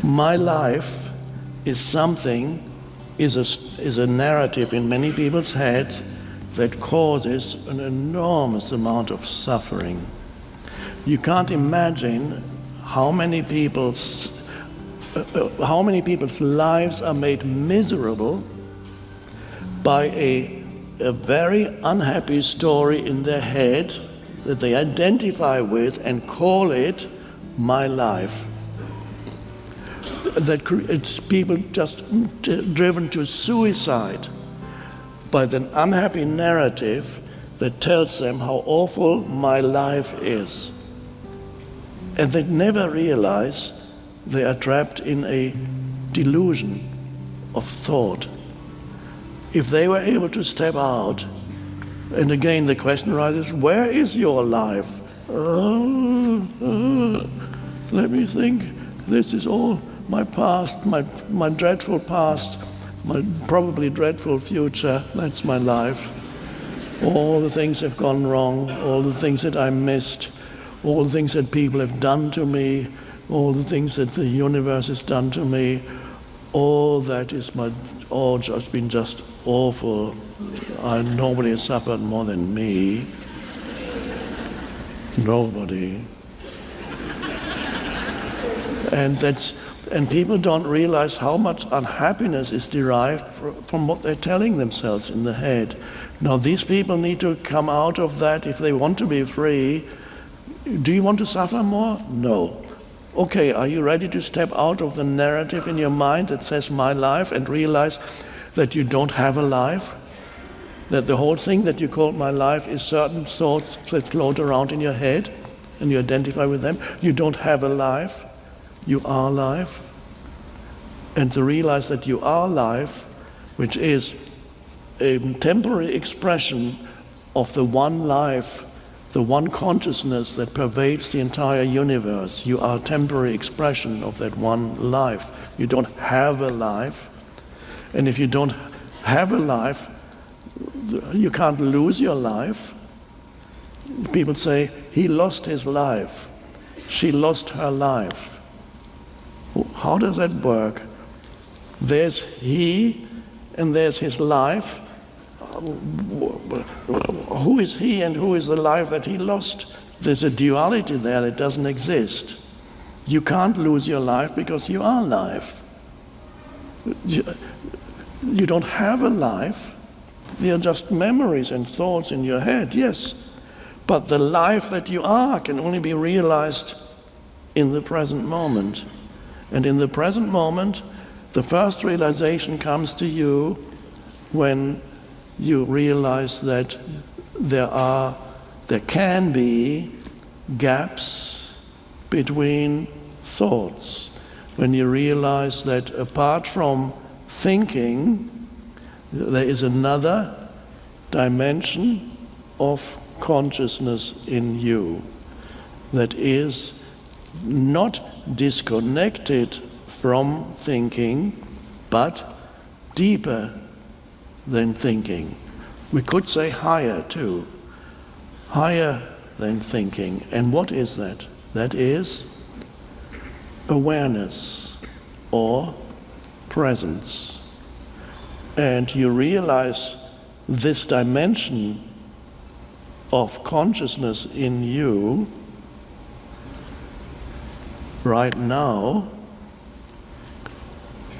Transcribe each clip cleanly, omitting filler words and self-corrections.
My life is a narrative in many people's heads that causes an enormous amount of suffering. You can't imagine how many people's lives are made miserable by a very unhappy story in their head that they identify with and call it my life. It's people just driven to suicide by an unhappy narrative that tells them how awful my life is. And they never realize they are trapped in a delusion of thought. If they were able to step out, and again the question arises, where is your life? Let me think. This is all my past, my dreadful past, my probably dreadful future. That's my life. All the things have gone wrong, all the things that I missed, all the things that people have done to me, all the things that the universe has done to me, all that is all just been just awful. Nobody has suffered more than me. Nobody. And people don't realize how much unhappiness is derived from what they're telling themselves in the head. Now these people need to come out of that if they want to be free. Do you want to suffer more? No. Okay, are you ready to step out of the narrative in your mind that says my life and realize that you don't have a life? That the whole thing that you call my life is certain thoughts that float around in your head and you identify with them. You don't have a life. You are life. And to realize that you are life, which is a temporary expression of the one life, the one consciousness that pervades the entire universe. You are a temporary expression of that one life. You don't have a life. And if you don't have a life, you can't lose your life. People say, he lost his life. She lost her life. How does that work? There's he and there's his life. Who is he and who is the life that he lost? There's a duality there that doesn't exist. You can't lose your life because you are life. You don't have a life. They are just memories and thoughts in your head, yes. But the life that you are can only be realized in the present moment. And in the present moment, the first realization comes to you when you realize that there can be gaps between thoughts. When you realize that apart from thinking, there is another dimension of consciousness in you that is not disconnected from thinking, but deeper than thinking. We could say higher too. Higher than thinking. And what is that? That is awareness or presence. And you realize this dimension of consciousness in you right now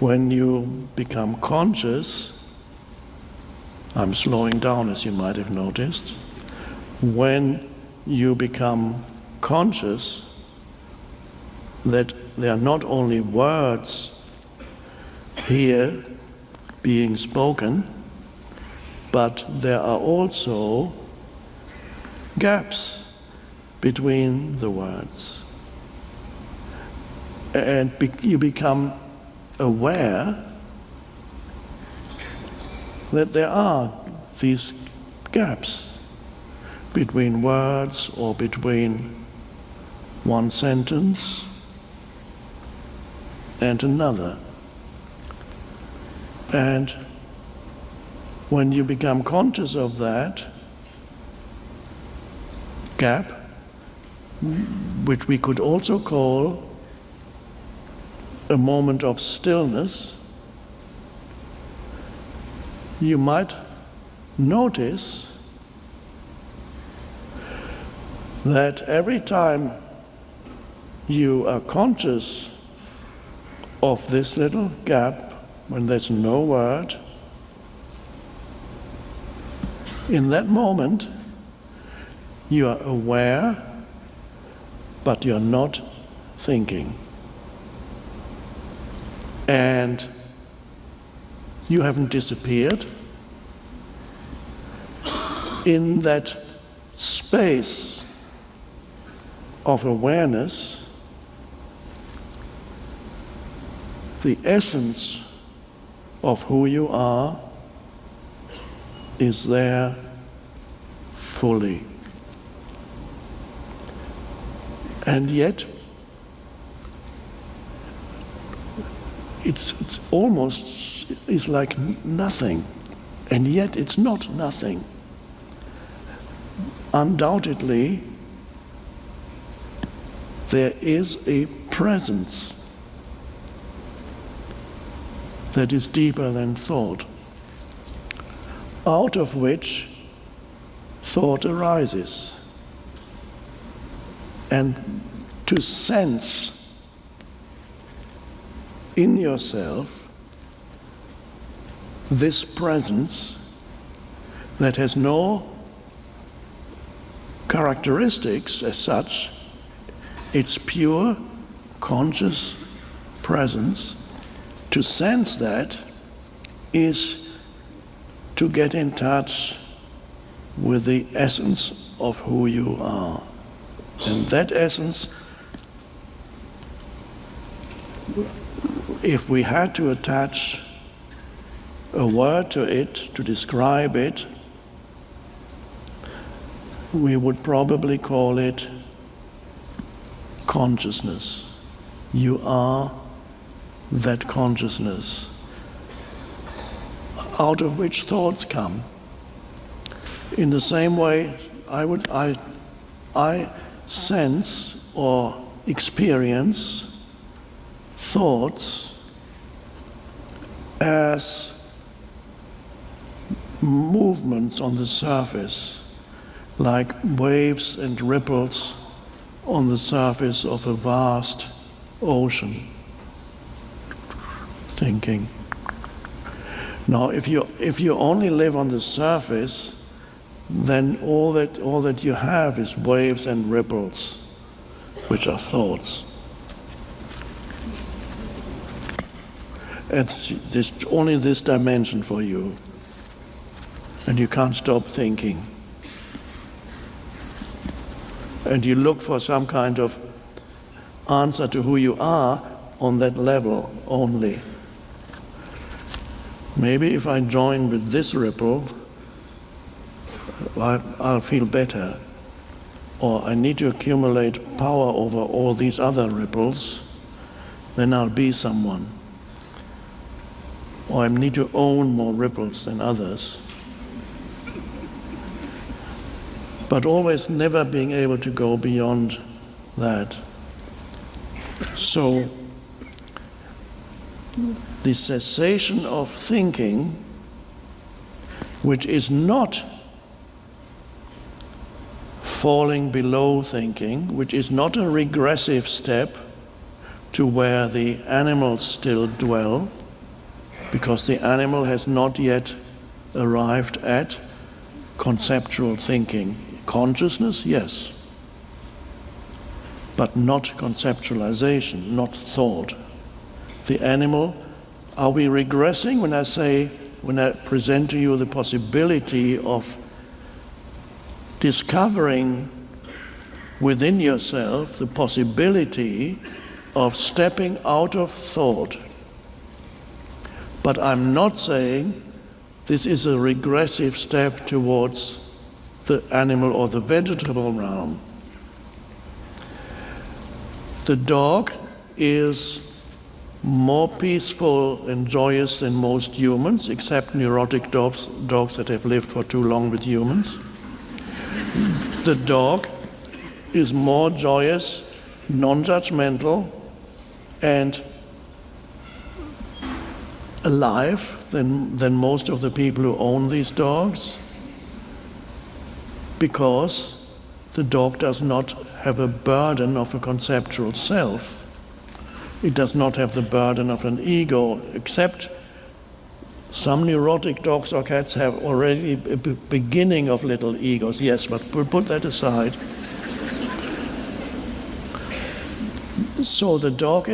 when you become conscious. I'm slowing down, as you might have noticed. When you become conscious that there are not only words here being spoken, but there are also gaps between the words. And you become aware that there are these gaps between words or between one sentence and another. And when you become conscious of that gap, which we could also call a moment of stillness, you might notice that every time you are conscious of this little gap, when there's no word, in that moment you are aware, but you're not thinking. And you haven't disappeared. In that space of awareness, the essence of who you are is there fully. And yet, it's almost like nothing, and yet it's not nothing. Undoubtedly, there is a presence that is deeper than thought, out of which thought arises. And to sense in yourself this presence that has no characteristics as such, it's pure conscious presence. To sense that is to get in touch with the essence of who you are. And that essence, if we had to attach a word to it, to describe it, we would probably call it consciousness. You are that consciousness, out of which thoughts come. In the same way, I sense or experience thoughts as movements on the surface, like waves and ripples on the surface of a vast ocean. Thinking. Now, if you only live on the surface, then all that you have is waves and ripples, which are thoughts. It's only this dimension for you, and you can't stop thinking. And you look for some kind of answer to who you are on that level only. Maybe if I join with this ripple, I'll feel better. Or I need to accumulate power over all these other ripples, then I'll be someone. Or I need to own more ripples than others. But always never being able to go beyond that. So, the cessation of thinking, which is not falling below thinking, which is not a regressive step to where the animals still dwell, because the animal has not yet arrived at conceptual thinking. Consciousness, yes, but not conceptualization, not thought. The animal, are we regressing when I present to you the possibility of discovering within yourself the possibility of stepping out of thought? But I'm not saying this is a regressive step towards the animal or the vegetable realm. The dog is more peaceful and joyous than most humans, except neurotic dogs that have lived for too long with humans. The dog is more joyous, non-judgmental, and alive than most of the people who own these dogs, because the dog does not have a burden of a conceptual self. It does not have the burden of an ego, except some neurotic dogs or cats have already a beginning of little egos, yes, but we'll put that aside. So the dog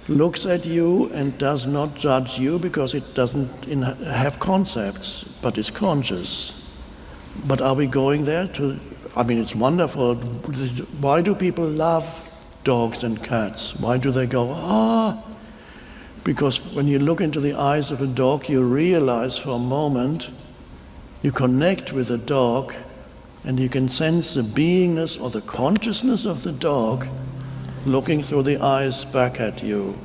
looks at you and does not judge you because it doesn't have concepts, but is conscious. But are we going there it's wonderful. Why do people love dogs and cats? Why do they go, Because when you look into the eyes of a dog, you realize for a moment, you connect with the dog, and you can sense the beingness or the consciousness of the dog looking through the eyes back at you.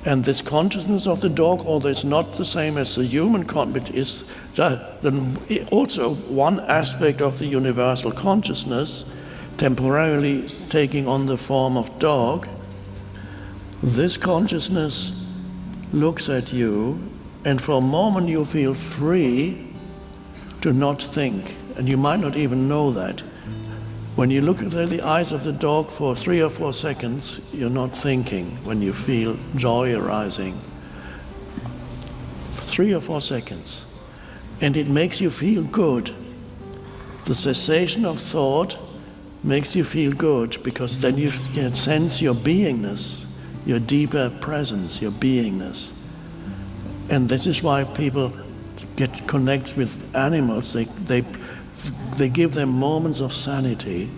And this consciousness of the dog, although it's not the same as the human consciousness, is also one aspect of the universal consciousness, temporarily taking on the form of dog. This consciousness looks at you, and for a moment you feel free to not think, and you might not even know that. When you look into the eyes of the dog for 3 or 4 seconds, you're not thinking when you feel joy arising. For 3 or 4 seconds. And it makes you feel good. The cessation of thought makes you feel good, because then you can sense your beingness, your deeper presence, your beingness. And this is why people connect with animals. They give them moments of sanity,